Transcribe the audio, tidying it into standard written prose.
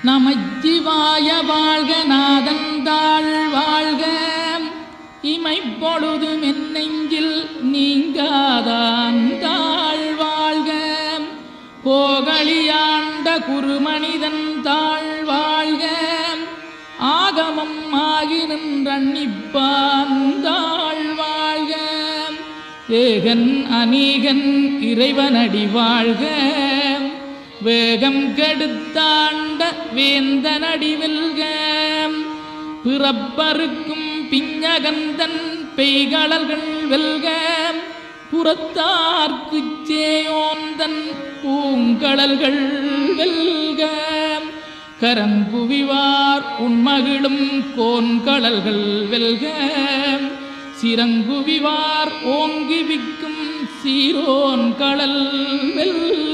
நமச்சிவாய வாழ்க நாதந்தாள் வாழ்க இமைப்பொழுதும் என் நெஞ்சில் நீங்காதாந்தாள் வாழ்க கோகலியாண்ட குருமனிதன் தாழ் வாழ்க ஆகமம் ஆகி நின்றன்னிப்பாந்தாள் வாழ்க ஏகன் அநீகன் இறைவனடி வாழ்க வேகம் கெடுத்தாண்ட வேந்தனடி வெல்க பிறப்பருக்கும் பிஞகந்தன் பெய்களர்கள் வெல்க புறத்தார்க்குச் சேயோந்தன் பூங்கடல்கள் வெல்க கரங்குவிவார் உண்மகிழும் கோன்கடல்கள் வெல்க சிறங்குவிவார் ஓங்கி விக்கும் சீரோன் கடல் வெல்க.